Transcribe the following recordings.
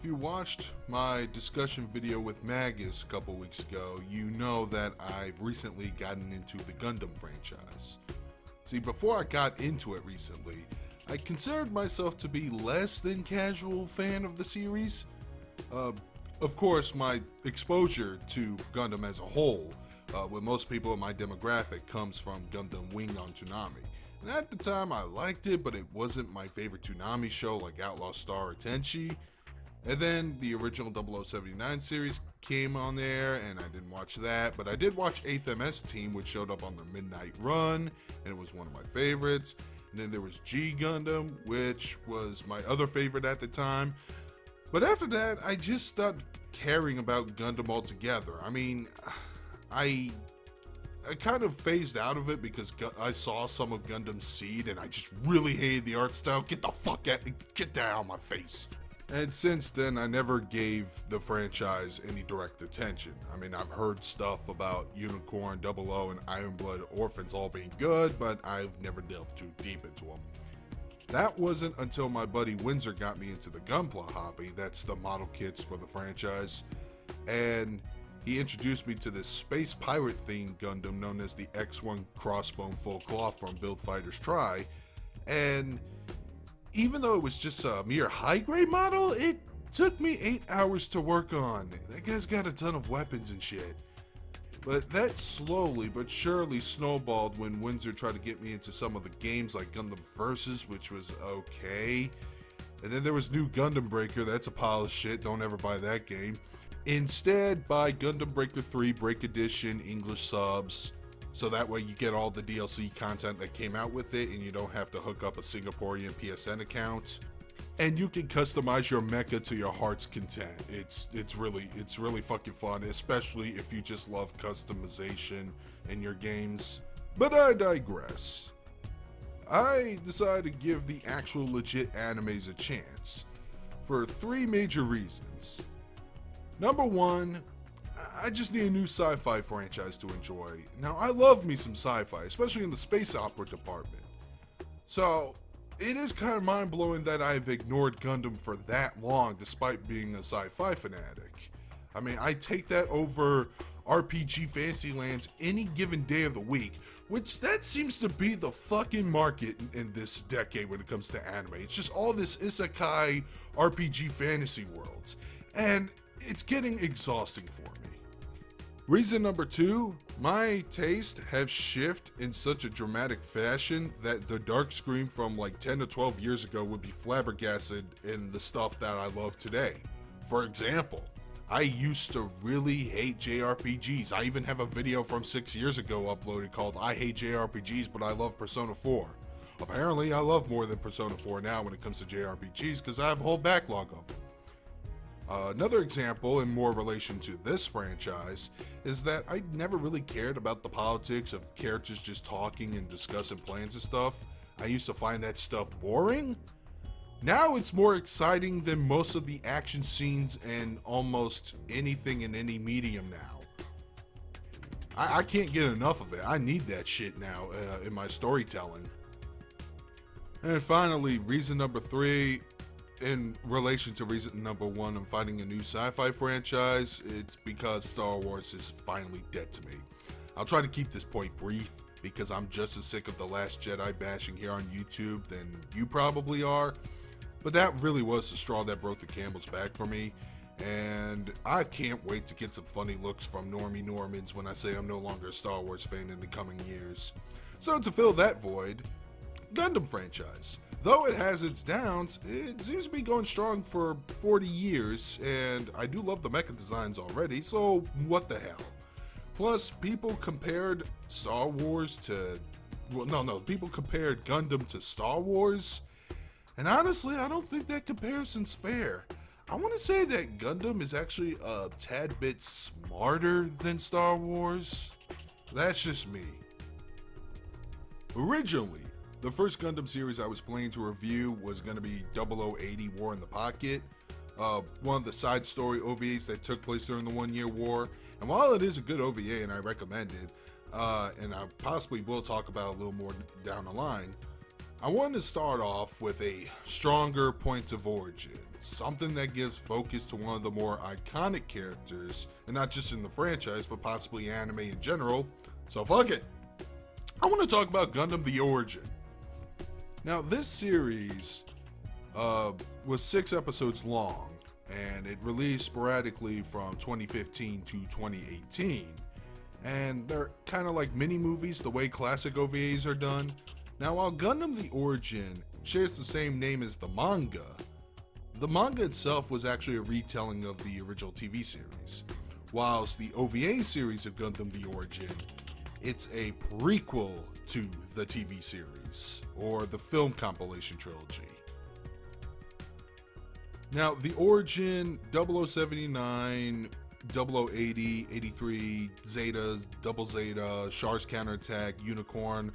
If you watched my discussion video with Magus a couple weeks ago, you know that I've recently gotten into the Gundam franchise. See, before I got into it recently, I considered myself to be less than casual fan of the series. Of course, my exposure to Gundam as a whole, with most people in my demographic, comes from Gundam Wing on Toonami. And at the time I liked it, but it wasn't my favorite Toonami show like Outlaw Star or Tenchi. And then the original 0079 series came on there, and I didn't watch that, but I did watch 8th MS Team, which showed up on the Midnight Run, and it was one of my favorites. And then there was G Gundam, which was my other favorite at the time. But after that, I just stopped caring about Gundam altogether. I mean, I kind of phased out of it because I saw some of Gundam Seed, and I just really hated the art style. Get the fuck out, get that out of my face. And since then, I never gave the franchise any direct attention. I mean, I've heard stuff about Unicorn, 00, and Iron Blood Orphans all being good, but I've never delved too deep into them. That wasn't until my buddy Windsor got me into the Gunpla hobby, that's the model kits for the franchise, and he introduced me to this space pirate themed Gundam known as the X1 Crossbone Full Cloth from Build Fighters Try, and even though it was just a mere high-grade model, it took me 8 hours to work on. That guy's got a ton of weapons and shit. But that slowly but surely snowballed when Windsor tried to get me into some of the games like Gundam Versus, which was okay. And then there was New Gundam Breaker, that's a pile of shit, don't ever buy that game. Instead, buy Gundam Breaker 3 Break Edition English subs, so that way you get all the DLC content that came out with it and you don't have to hook up a Singaporean PSN account. And you can customize your mecha to your heart's content. It's really fucking fun, especially if you just love customization in your games. But I digress. I decided to give the actual legit animes a chance for 3 major reasons. Number 1, I just need a new sci-fi franchise to enjoy. Now, I love me some sci-fi, especially in the space opera department. So, it is kind of mind-blowing that I've ignored Gundam for that long despite being a sci-fi fanatic. I mean, I take that over RPG Fantasylands any given day of the week, which that seems to be the fucking market in this decade when it comes to anime. It's just all this isekai RPG fantasy worlds, and it's getting exhausting for me. Reason number 2, my taste has shifted in such a dramatic fashion that the Darkscream from like 10 to 12 years ago would be flabbergasted in the stuff that I love today. For example, I used to really hate JRPGs. I even have a video from 6 years ago uploaded called I Hate JRPGs But I Love Persona 4. Apparently I love more than Persona 4 now when it comes to JRPGs because I have a whole backlog of them. Another example in more relation to this franchise is that I never really cared about the politics of characters just talking and discussing plans and stuff. I used to find that stuff boring. Now it's more exciting than most of the action scenes and almost anything in any medium now. I can't get enough of it. I need that shit now in my storytelling. And finally, reason number 3, in relation to reason number 1 of finding a new sci-fi franchise, it's because Star Wars is finally dead to me. I'll try to keep this point brief because I'm just as sick of The Last Jedi bashing here on YouTube than you probably are, but that really was the straw that broke the camel's back for me, and I can't wait to get some funny looks from Normie Normans when I say I'm no longer a Star Wars fan in the coming years. So to fill that void, Gundam franchise. Though it has its downs, it seems to be going strong for 40 years, and I do love the mecha designs already, so what the hell. Plus, people compared Star Wars to... people compared Gundam to Star Wars, and honestly, I don't think that comparison's fair. I want to say that Gundam is actually a tad bit smarter than Star Wars. That's just me. Originally, the first Gundam series I was planning to review was going to be 0080 War in the Pocket, one of the side story OVAs that took place during the 1 Year War. And while it is a good OVA and I recommend it, and I possibly will talk about it a little more down the line, I wanted to start off with a stronger point of origin, something that gives focus to one of the more iconic characters, and not just in the franchise, but possibly anime in general. So fuck it. I want to talk about Gundam The Origin. Now, this series was 6 episodes long, and it released sporadically from 2015 to 2018. And they're kind of like mini movies the way classic OVAs are done. Now, while Gundam The Origin shares the same name as the manga itself was actually a retelling of the original TV series. Whilst the OVA series of Gundam The Origin, it's a prequel to the TV series, or the film compilation trilogy. Now, The Origin, 0079, 0080, 83, Zeta, Double Zeta, Char's Counterattack, Unicorn,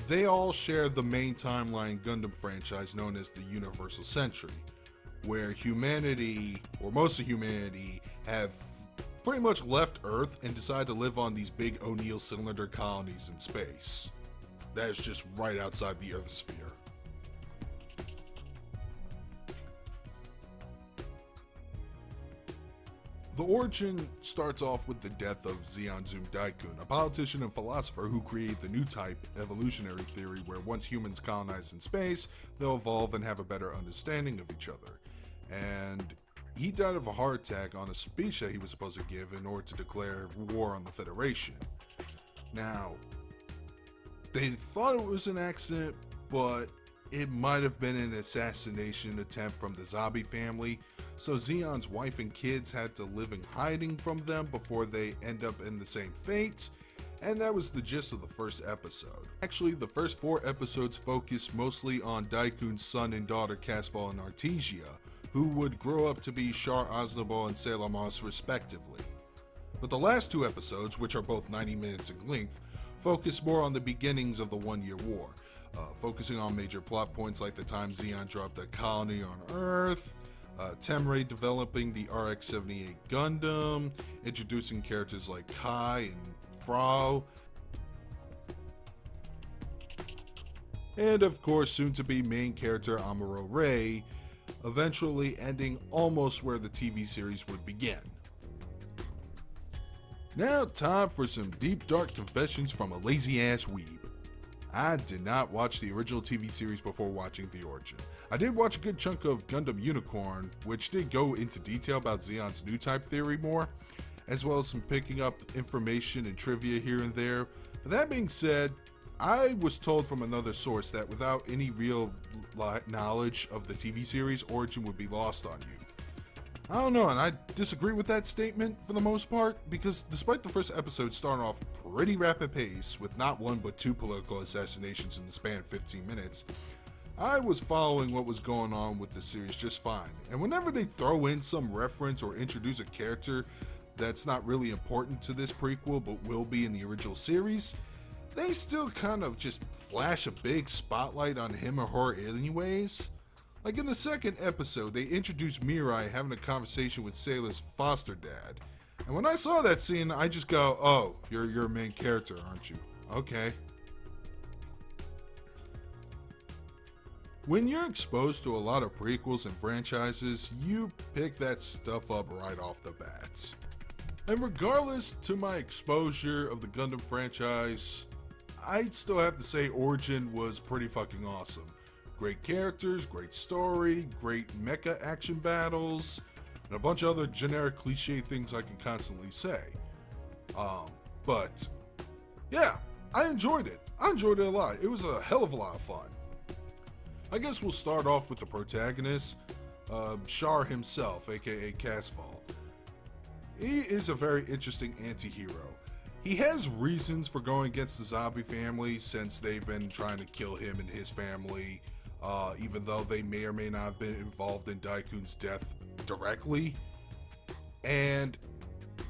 they all share the main timeline Gundam franchise known as the Universal Century, where humanity, or most of humanity, have pretty much left Earth and decide to live on these big O'Neill cylinder colonies in space. That is just right outside the Earth sphere. The origin starts off with the death of Zeon Zum Daikun, a politician and philosopher who created the new type evolutionary theory where once humans colonize in space, they'll evolve and have a better understanding of each other. And he died of a heart attack on a speech that he was supposed to give in order to declare war on the Federation. Now, they thought it was an accident, but it might have been an assassination attempt from the Zabi family, so Zeon's wife and kids had to live in hiding from them before they end up in the same fate, and that was the gist of the first episode. Actually, the first 4 episodes focused mostly on Daikun's son and daughter Casval and Artesia, who would grow up to be Char Aznavour and Sailor Moss respectively. But the last 2 episodes, which are both 90 minutes in length, focus more on the beginnings of the One-Year War, focusing on major plot points like the time Zeon dropped a colony on Earth, Temray developing the RX-78 Gundam, introducing characters like Kai and Frau, and of course soon-to-be main character Amuro Ray, eventually ending almost where the TV series would begin. Now time for some deep dark confessions from a lazy-ass weeb. I did not watch the original TV series before watching The Origin. I did watch a good chunk of Gundam Unicorn, which did go into detail about Zeon's new type theory more, as well as some picking up information and trivia here and there. But that being said, I was told from another source that without any real knowledge of the TV series, Origin would be lost on you. I don't know, and I disagree with that statement for the most part, because despite the first episode starting off pretty rapid pace, with not 1 but 2 political assassinations in the span of 15 minutes, I was following what was going on with the series just fine. And whenever they throw in some reference or introduce a character that's not really important to this prequel but will be in the original series, they still kind of just flash a big spotlight on him or her anyways. Like in the second episode, they introduced Mirai having a conversation with Sailor's foster dad. And when I saw that scene, I just go, oh, you're a main character, aren't you? Okay. When you're exposed to a lot of prequels and franchises, you pick that stuff up right off the bat. And regardless to my exposure of the Gundam franchise, I'd still have to say Origin was pretty fucking awesome. Great characters, great story, great mecha action battles, and a bunch of other generic cliche things I can constantly say. But yeah, I enjoyed it. I enjoyed it a lot. It was a hell of a lot of fun. I guess we'll start off with the protagonist, Char himself, aka Casval. He is a very interesting anti-hero. He has reasons for going against the Zabi family since they've been trying to kill him and his family, even though they may or may not have been involved in Daikun's death directly. And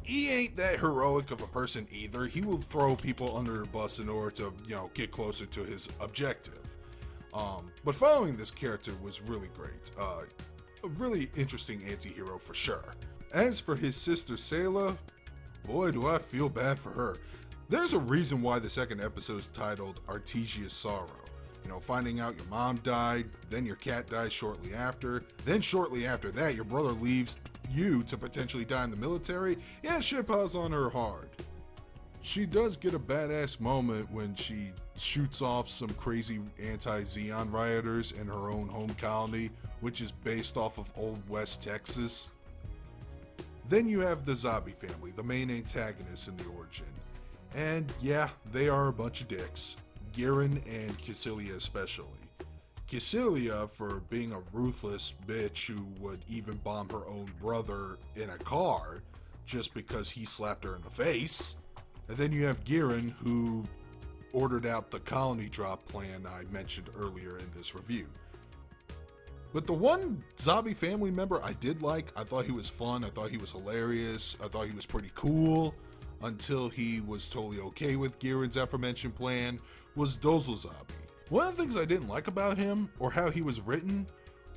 he ain't that heroic of a person either. He will throw people under the bus in order to, get closer to his objective. But following this character was really great. A really interesting anti-hero for sure. As for his sister Sayla, boy do I feel bad for her. There's a reason why the second episode is titled Artesia's Sorrow. Finding out your mom died, then your cat dies shortly after, then shortly after that, your brother leaves you to potentially die in the military. Yeah, shit piles on her hard. She does get a badass moment when she shoots off some crazy anti-Xeon rioters in her own home colony, which is based off of Old West Texas. Then you have the Zabi family, the main antagonists in the origin. And yeah, they are a bunch of dicks. Girin and Kycilia especially. Kycilia for being a ruthless bitch who would even bomb her own brother in a car just because he slapped her in the face. And then you have Girin, who ordered out the colony drop plan I mentioned earlier in this review. But the one Zabi family member I did like, I thought he was fun, I thought he was hilarious, I thought he was pretty cool, until he was totally okay with Girin's aforementioned plan, was Dozel Zabi. One of the things I didn't like about him, or how he was written,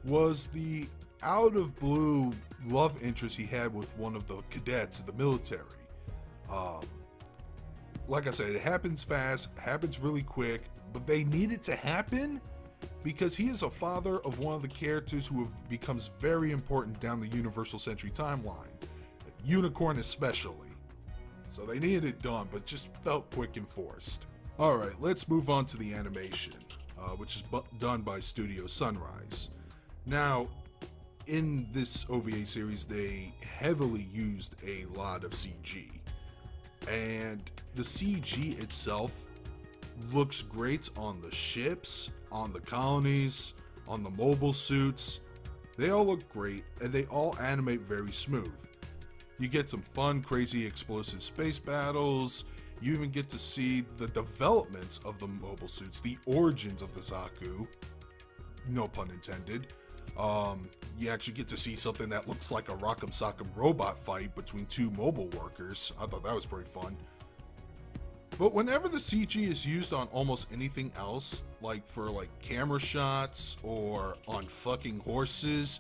was the out of blue love interest he had with one of the cadets in the military. Like I said, it happens fast, happens really quick, but they need it to happen because he is a father of one of the characters who becomes very important down the Universal Century timeline, Unicorn especially. So they needed it done, but just felt quick and forced. Alright, let's move on to the animation, which is done by Studio Sunrise. Now, in this OVA series, they heavily used a lot of CG. And the CG itself looks great on the ships, on the colonies, on the mobile suits. They all look great, and they all animate very smooth. You get some fun, crazy, explosive space battles. You even get to see the developments of the mobile suits, the origins of the Zaku. No pun intended. You actually get to see something that looks like a Rock'em Sock'em robot fight between two mobile workers. I thought that was pretty fun. But whenever the CG is used on almost anything else, like for camera shots or on fucking horses,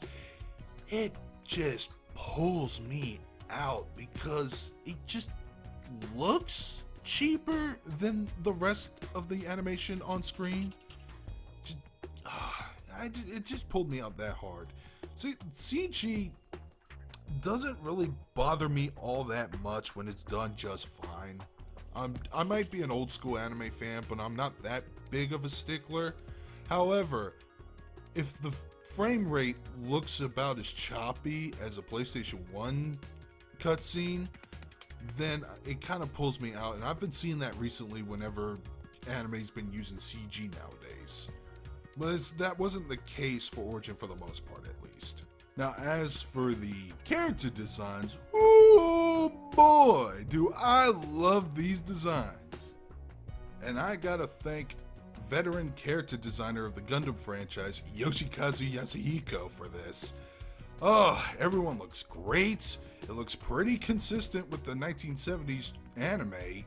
it just pulls me out because it just looks cheaper than the rest of the animation on screen. It just pulled me out that hard. See, CG doesn't really bother me all that much when it's done just fine. I might be an old school anime fan, but I'm not that big of a stickler. However, if the frame rate looks about as choppy as a PlayStation 1 cutscene, then it kind of pulls me out. And I've been seeing that recently whenever anime's been using CG nowadays. But that wasn't the case for Origin for the most part, at least. Now, as for the character designs, oh boy, do I love these designs. And I gotta thank veteran character designer of the Gundam franchise, Yoshikazu Yasuhiko, for this. Oh, everyone looks great. It looks pretty consistent with the 1970s anime.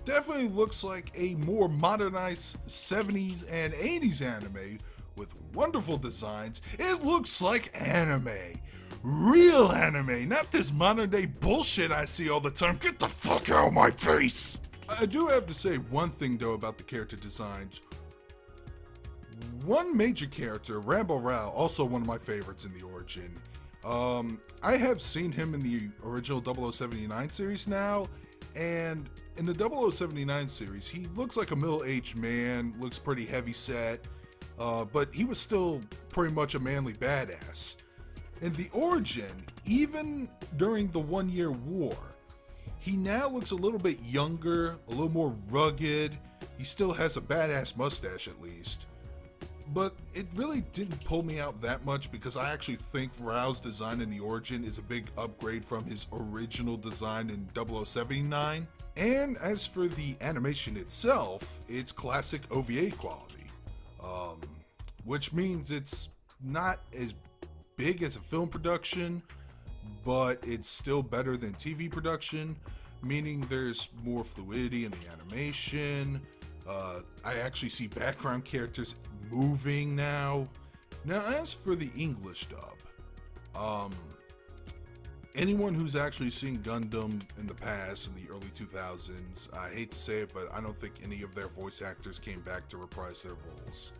Definitely looks like a more modernized 70s and 80s anime with wonderful designs. It looks like anime. Real anime, not this modern day bullshit I see all the time. Get the fuck out of my face! I do have to say one thing though about the character designs. One major character, Rambo Rao, also one of my favorites in the Origin. I have seen him in the original 0079 series now, and in the 0079 series, he looks like a middle-aged man, looks pretty heavy-set, but he was still pretty much a manly badass. In the Origin, even during the 1 Year War, he now looks a little bit younger, a little more rugged. He still has a badass mustache at least. But it really didn't pull me out that much because I actually think Rao's design in the Origin is a big upgrade from his original design in 0079. And as for the animation itself, it's classic OVA quality. Which means it's not as big as a film production, but it's still better than TV production, meaning there's more fluidity in the animation. I actually see background characters moving now. Now, as for the English dub, anyone who's actually seen Gundam in the past, in the early 2000s, I hate to say it, but I don't think any of their voice actors came back to reprise their roles.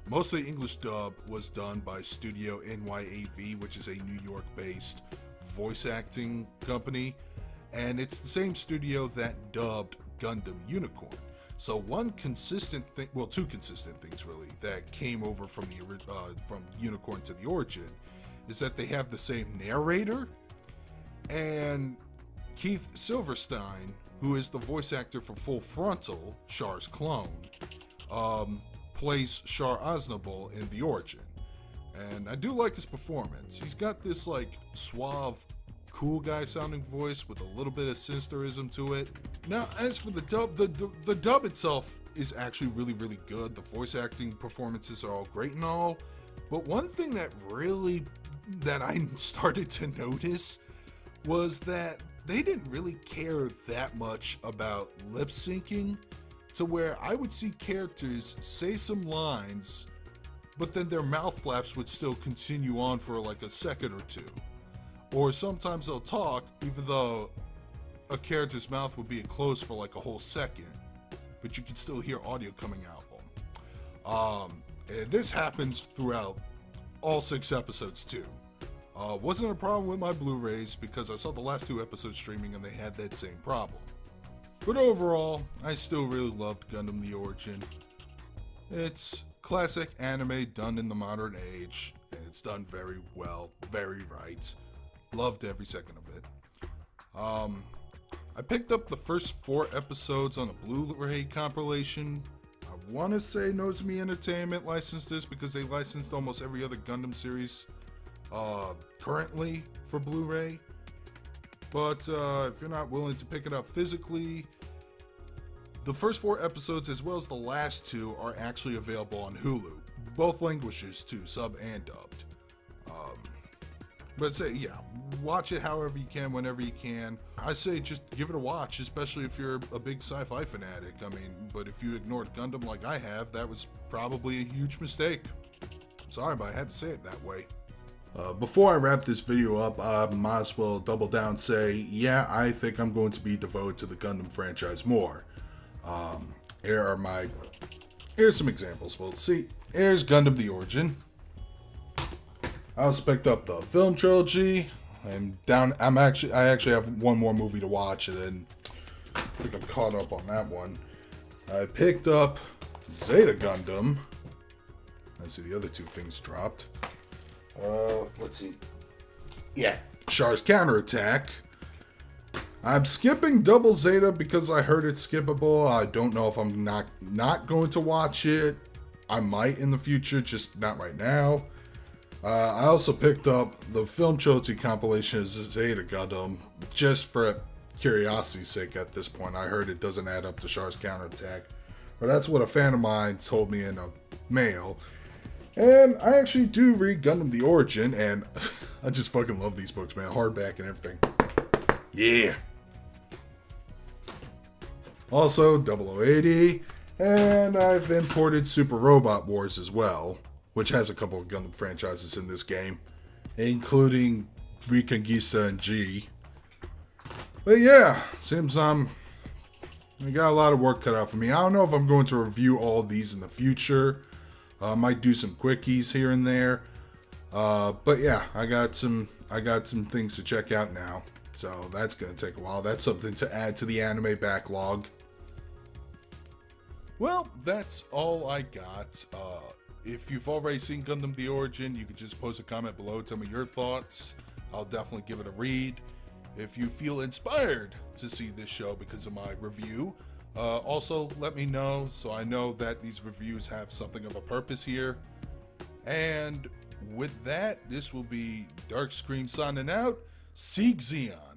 Most of the English dub was done by Studio NYAV, which is a New York-based voice acting company, and it's the same studio that dubbed Gundam Unicorn. So one consistent thing, well, two consistent things really, that came over from Unicorn to the Origin is that they have the same narrator, and Keith Silverstein, who is the voice actor for Full Frontal, Char's clone, plays Char Aznavour in the Origin. And I do like his performance. He's got this like suave, cool guy sounding voice with a little bit of sinisterism to it. Now, as for the dub, the dub itself is actually really, really good. The voice acting performances are all great and all. But one thing that I started to notice was that they didn't really care that much about lip syncing, to where I would see characters say some lines, but then their mouth flaps would still continue on for like a second or two. Or sometimes they'll talk, even though a character's mouth would be closed for like a whole second, but you can still hear audio coming out of them. And this happens throughout all 6 episodes too. Wasn't a problem with my Blu-rays because I saw the last 2 episodes streaming and they had that same problem. But overall, I still really loved Gundam The Origin. It's classic anime done in the modern age, and it's done very well, very right. Loved every second of it. I picked up the first 4 episodes on a Blu-ray compilation. I want to say Nozomi Entertainment licensed this because they licensed almost every other Gundam series currently for Blu-ray. But if you're not willing to pick it up physically, the first 4 episodes as well as the last 2 are actually available on Hulu. Both languages too, sub and dubbed. But say, yeah, watch it however you can, whenever you can. I say just give it a watch, especially if you're a big sci-fi fanatic. I mean, but if you ignored Gundam like I have, that was probably a huge mistake. Sorry, but I had to say it that way. Before I wrap this video up, I might as well double down and say, yeah, I think I'm going to be devoted to the Gundam franchise more. Here's some examples. Well, see, here's Gundam The Origin. I also picked up the film trilogy. I actually have one more movie to watch, and then I think I'm caught up on that one. I picked up Zeta Gundam. Let's see, the other 2 things dropped. Let's see. Yeah, Char's Counterattack. I'm skipping Double Zeta because I heard it's skippable. I don't know if I'm not going to watch it. I might in the future, just not right now. I also picked up the film trilogy compilation of Zeta Gundam just for curiosity's sake at this point. I heard it doesn't add up to Char's Counterattack, but that's what a fan of mine told me in a mail. And I actually do read Gundam The Origin, and I just fucking love these books, man. Hardback and everything. Yeah. Also, 0080, and I've imported Super Robot Wars as well, which has a couple of Gundam franchises in this game, including Reconquista and G. But yeah, seems I got a lot of work cut out for me. I don't know if I'm going to review all these in the future. Might do some quickies here and there. But yeah, I got some things to check out now. So that's going to take a while. That's something to add to the anime backlog. Well, that's all I got. If you've already seen Gundam The Origin, you can just post a comment below, tell me your thoughts. I'll definitely give it a read. If you feel inspired to see this show because of my review, also let me know so I know that these reviews have something of a purpose here. And with that, this will be Darkscream signing out. Sieg Zeon.